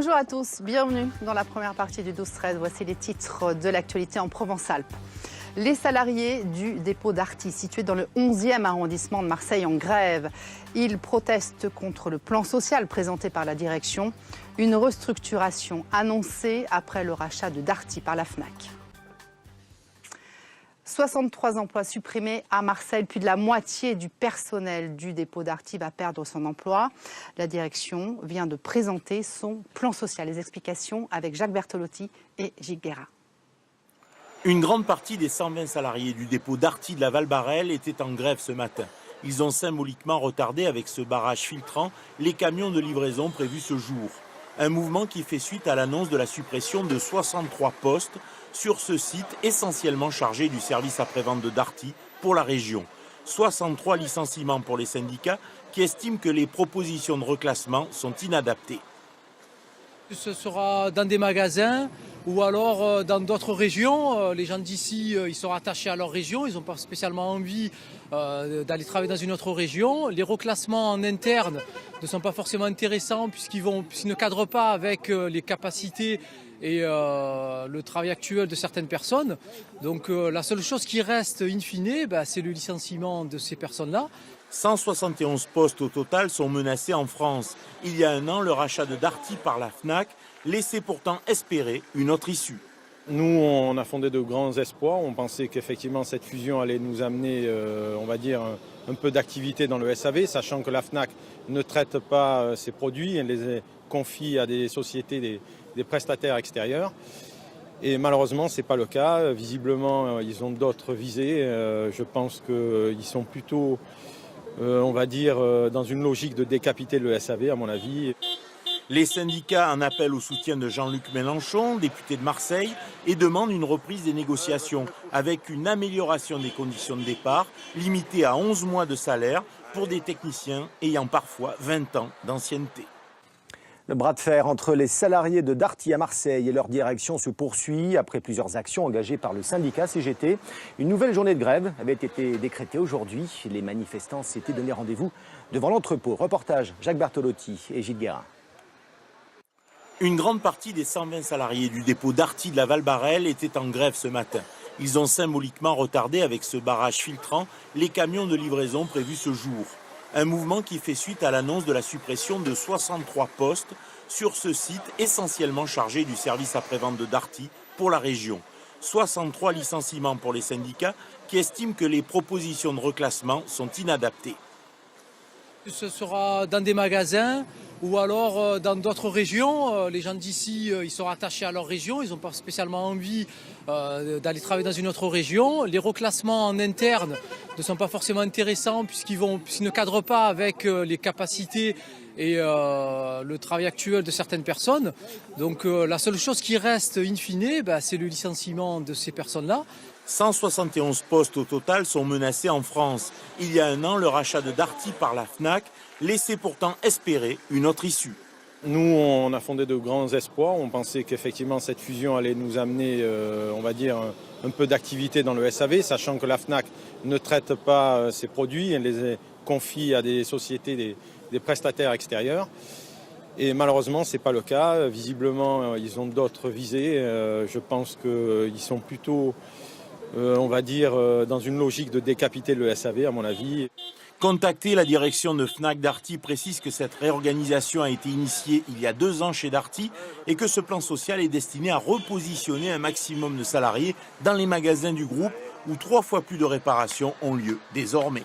Bonjour à tous, bienvenue dans la première partie du 12-13. Voici les titres de l'actualité en Provence-Alpes. Les salariés du dépôt Darty, situé dans le 11e arrondissement de Marseille, en grève. Ils protestent contre le plan social présenté par la direction. Une restructuration annoncée après le rachat de Darty par la FNAC. 63 emplois supprimés à Marseille, plus de la moitié du personnel du dépôt Darty va perdre son emploi. La direction vient de présenter son plan social. Les explications avec Jacques Bertolotti et Gilles Guérin. Une grande partie des 120 salariés du dépôt Darty de la Val-Barrel étaient en grève ce matin. Ils ont symboliquement retardé avec ce barrage filtrant les camions de livraison prévus ce jour. Un mouvement qui fait suite à l'annonce de la suppression de 63 postes sur ce site essentiellement chargé du service après-vente de Darty pour la région. 63 licenciements pour les syndicats qui estiment que les propositions de reclassement sont inadaptées. Ce sera dans des magasins ou alors dans d'autres régions. Les gens d'ici, ils sont attachés à leur région, ils n'ont pas spécialement envie d'aller travailler dans une autre région. Les reclassements en interne ne sont pas forcément intéressants puisqu'ils ne cadrent pas avec les capacités et le travail actuel de certaines personnes. Donc la seule chose qui reste in fine, c'est le licenciement de ces personnes-là. 171 postes au total sont menacés en France. Il y a un an, le rachat de Darty par la FNAC laissait pourtant espérer une autre issue. Nous, on a fondé de grands espoirs. On pensait qu'effectivement cette fusion allait nous amener, on va dire, un peu d'activité dans le SAV, sachant que la FNAC ne traite pas ses produits, elle les confie à des sociétés, des prestataires extérieurs. Et malheureusement, ce n'est pas le cas. Visiblement, ils ont d'autres visées. Je pense qu'ils sont plutôt, on va dire, dans une logique de décapiter le SAV, à mon avis. Les syndicats en appellent au soutien de Jean-Luc Mélenchon, député de Marseille, et demandent une reprise des négociations avec une amélioration des conditions de départ, limitée à 11 mois de salaire pour des techniciens ayant parfois 20 ans d'ancienneté. Le bras de fer entre les salariés de Darty à Marseille et leur direction se poursuit. Après plusieurs actions engagées par le syndicat CGT, une nouvelle journée de grève avait été décrétée aujourd'hui. Les manifestants s'étaient donné rendez-vous devant l'entrepôt. Reportage Jacques Bertolotti et Gilles Guérin. Une grande partie des 120 salariés du dépôt Darty de la Val-Barrel étaient en grève ce matin. Ils ont symboliquement retardé avec ce barrage filtrant les camions de livraison prévus ce jour. Un mouvement qui fait suite à l'annonce de la suppression de 63 postes sur ce site essentiellement chargé du service après-vente de Darty pour la région. 63 licenciements pour les syndicats qui estiment que les propositions de reclassement sont inadaptées. Ce sera dans des magasins ou alors dans d'autres régions. Les gens d'ici, ils sont attachés à leur région, ils n'ont pas spécialement envie d'aller travailler dans une autre région. Les reclassements en interne ne sont pas forcément intéressants puisqu'ils ne cadrent pas avec les capacités et le travail actuel de certaines personnes. Donc la seule chose qui reste in fine, c'est le licenciement de ces personnes-là. 171 postes au total sont menacés en France. Il y a un an, le rachat de Darty par la FNAC laissait pourtant espérer une autre issue. Nous, on a fondé de grands espoirs. On pensait qu'effectivement cette fusion allait nous amener, on va dire, un peu d'activité dans le SAV, sachant que la FNAC ne traite pas ses produits, elle les confie à des sociétés, des prestataires extérieurs. Et malheureusement, ce n'est pas le cas. Visiblement, ils ont d'autres visées. Je pense qu'ils sont plutôt, on va dire, dans une logique de décapiter le SAV, à mon avis. Contacté, la direction de FNAC Darty précise que cette réorganisation a été initiée il y a 2 ans chez Darty et que ce plan social est destiné à repositionner un maximum de salariés dans les magasins du groupe où 3 fois plus de réparations ont lieu désormais.